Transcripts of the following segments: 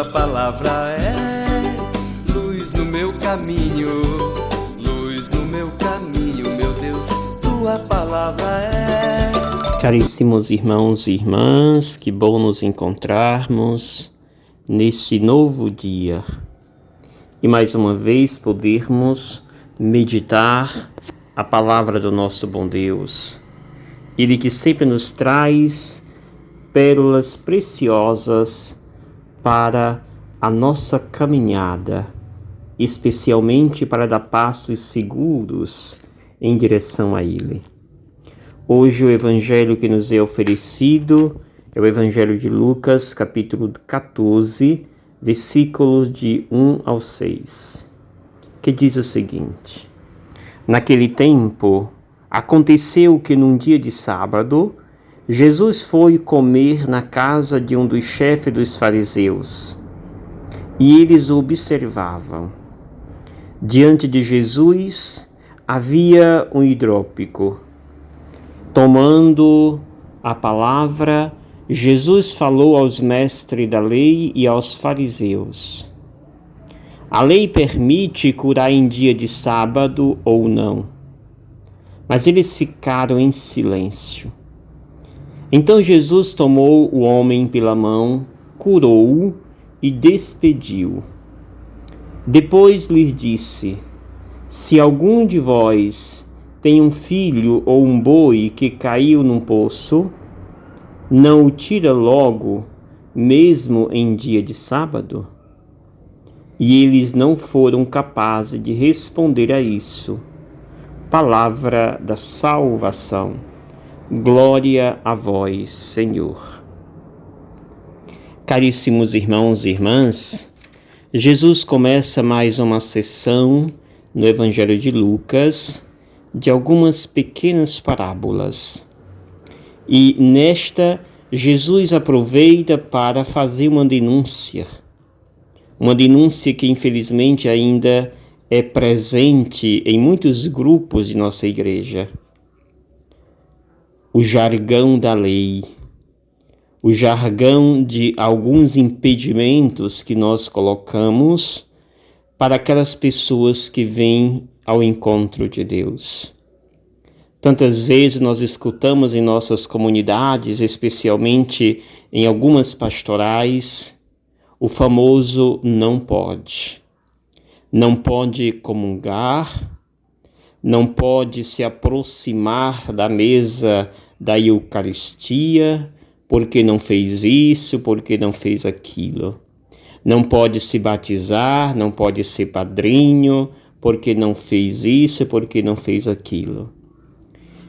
tua palavra é luz no meu caminho, luz no meu caminho, meu Deus, tua palavra é. Caríssimos irmãos e irmãs, que bom nos encontrarmos nesse novo dia e mais uma vez podermos meditar a palavra do nosso bom Deus. Ele que sempre nos traz pérolas preciosas para a nossa caminhada, especialmente para dar passos seguros em direção a Ele. Hoje o evangelho que nos é oferecido é o evangelho de Lucas, capítulo 14, versículos de 1 ao 6, que diz o seguinte: Naquele tempo, aconteceu que num dia de sábado, Jesus foi comer na casa de um dos chefes dos fariseus, e eles o observavam. Diante de Jesus havia um hidrópico. Tomando a palavra, Jesus falou aos mestres da lei e aos fariseus: A lei permite curar em dia de sábado ou não? Mas eles ficaram em silêncio. Então Jesus tomou o homem pela mão, curou-o e despediu. Depois lhes disse: Se algum de vós tem um filho ou um boi que caiu num poço, não o tira logo, mesmo em dia de sábado? E eles não foram capazes de responder a isso. Palavra da salvação. Glória a vós, Senhor. Caríssimos irmãos e irmãs, Jesus começa mais uma sessão no Evangelho de Lucas de algumas pequenas parábolas. E nesta, Jesus aproveita para fazer uma denúncia que infelizmente ainda é presente em muitos grupos de nossa igreja. O jargão da lei, o jargão de alguns impedimentos que nós colocamos para aquelas pessoas que vêm ao encontro de Deus. Tantas vezes nós escutamos em nossas comunidades, especialmente em algumas pastorais, o famoso não pode. Não pode comungar, não pode se aproximar da mesa da Eucaristia, porque não fez isso, porque não fez aquilo. Não pode se batizar, não pode ser padrinho, porque não fez isso, porque não fez aquilo.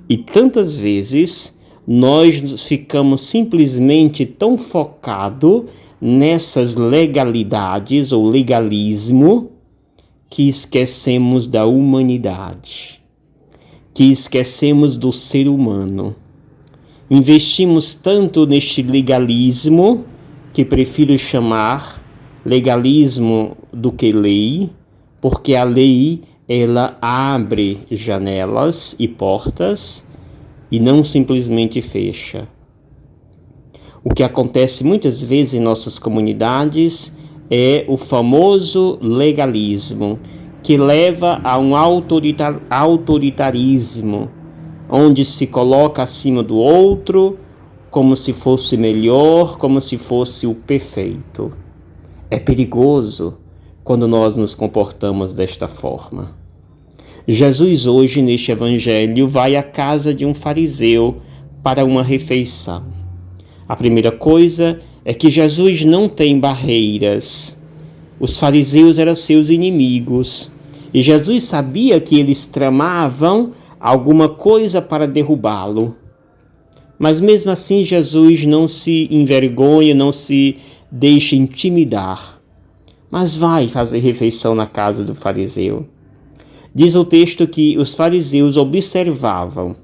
E tantas vezes nós ficamos simplesmente tão focados nessas legalidades ou legalismo que esquecemos da humanidade, que esquecemos do ser humano. Investimos tanto neste legalismo, que prefiro chamar legalismo do que lei, porque a lei, ela abre janelas e portas e não simplesmente fecha. O que acontece muitas vezes em nossas comunidades é o famoso legalismo, que leva a um autoritarismo, onde se coloca acima do outro como se fosse melhor, como se fosse o perfeito. É perigoso quando nós nos comportamos desta forma. Jesus hoje, neste evangelho, vai à casa de um fariseu para uma refeição. A primeira coisa é que Jesus não tem barreiras. Os fariseus eram seus inimigos e Jesus sabia que eles tramavam alguma coisa para derrubá-lo. Mas mesmo assim Jesus não se envergonha, não se deixa intimidar, mas vai fazer refeição na casa do fariseu. Diz o texto que os fariseus observavam.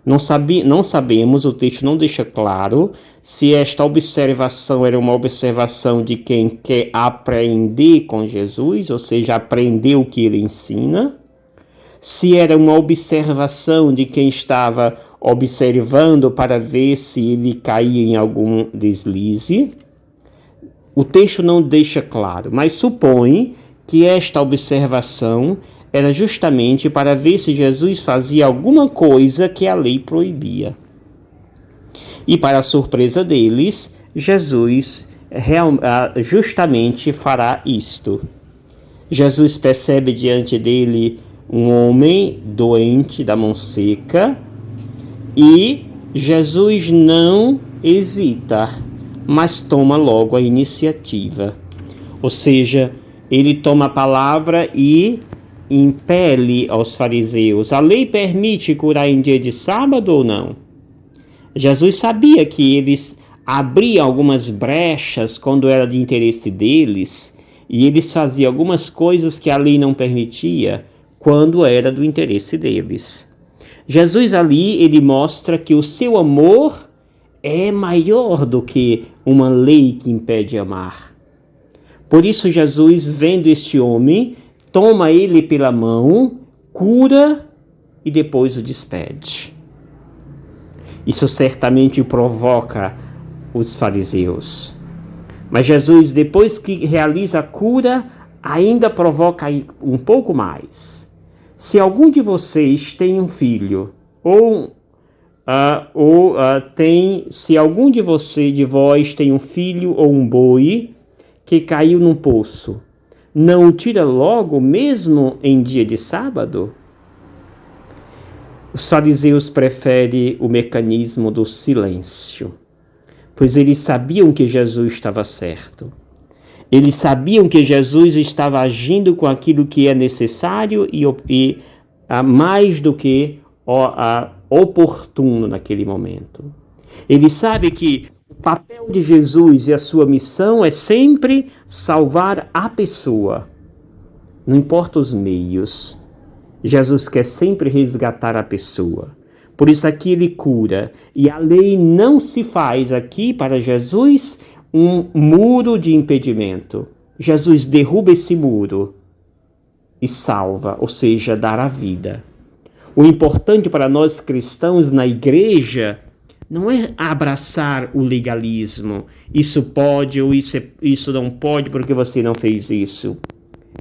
Não sabemos, o texto não deixa claro se esta observação era uma observação de quem quer aprender com Jesus, ou seja, aprender o que ele ensina, se era uma observação de quem estava observando para ver se ele caía em algum deslize. O texto não deixa claro, mas supõe que esta observação era justamente para ver se Jesus fazia alguma coisa que a lei proibia. E para a surpresa deles, Jesus justamente fará isto. Jesus percebe diante dele um homem doente da mão seca e Jesus não hesita, mas toma logo a iniciativa. Ou seja, ele toma a palavra e impele aos fariseus: a lei permite curar em dia de sábado ou não? Jesus sabia que eles abriam algumas brechas quando era de interesse deles, e eles faziam algumas coisas que a lei não permitia quando era do interesse deles. Jesus ali, ele mostra que o seu amor é maior do que uma lei que impede amar. Por isso Jesus, vendo este homem, toma ele pela mão, cura e depois o despede. Isso certamente provoca os fariseus. Mas Jesus, depois que realiza a cura, ainda provoca um pouco mais. Se algum de vocês tem um filho, se algum de vós tem um filho ou um boi que caiu num poço, não o tira logo mesmo em dia de sábado? Os fariseus preferem o mecanismo do silêncio, pois eles sabiam que Jesus estava certo. Eles sabiam que Jesus estava agindo com aquilo que é necessário e mais do que oportuno naquele momento. Eles sabem que o papel de Jesus e a sua missão é sempre salvar a pessoa, não importa os meios. Jesus quer sempre resgatar a pessoa. Por isso aqui ele cura. E a lei não se faz aqui para Jesus um muro de impedimento. Jesus derruba esse muro e salva, ou seja, dá a vida. O importante para nós cristãos na igreja não é abraçar o legalismo. Isso pode ou isso não pode porque você não fez isso.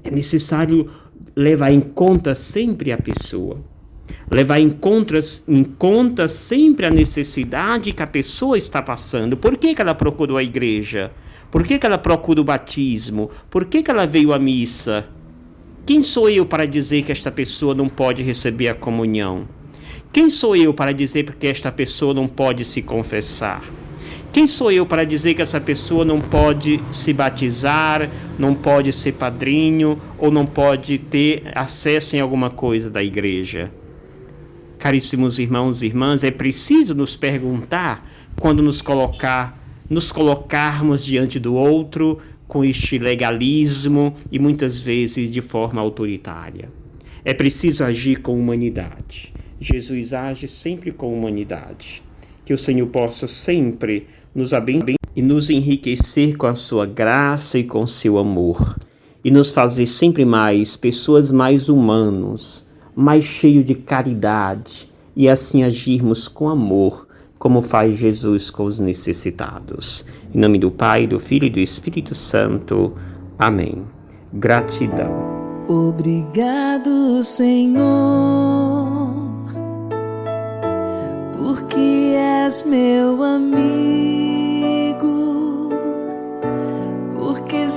É necessário levar em conta sempre a pessoa. Levar em conta sempre a necessidade que a pessoa está passando. Por que ela procurou a igreja? Por que ela procura o batismo? Por que ela veio à missa? Quem sou eu para dizer que esta pessoa não pode receber a comunhão? Quem sou eu para dizer que esta pessoa não pode se confessar? Quem sou eu para dizer que essa pessoa não pode se batizar, não pode ser padrinho ou não pode ter acesso em alguma coisa da igreja? Caríssimos irmãos e irmãs, é preciso nos perguntar quando nos colocarmos diante do outro com este legalismo e muitas vezes de forma autoritária. É preciso agir com humanidade. Jesus age sempre com humanidade. Que o Senhor possa sempre nos abençoar e nos enriquecer com a sua graça e com seu amor. E nos fazer sempre mais pessoas mais humanos, mais cheios de caridade. E assim agirmos com amor, como faz Jesus com os necessitados. Em nome do Pai, do Filho e do Espírito Santo. Amém. Gratidão. Obrigado, Senhor, porque és meu amigo, porque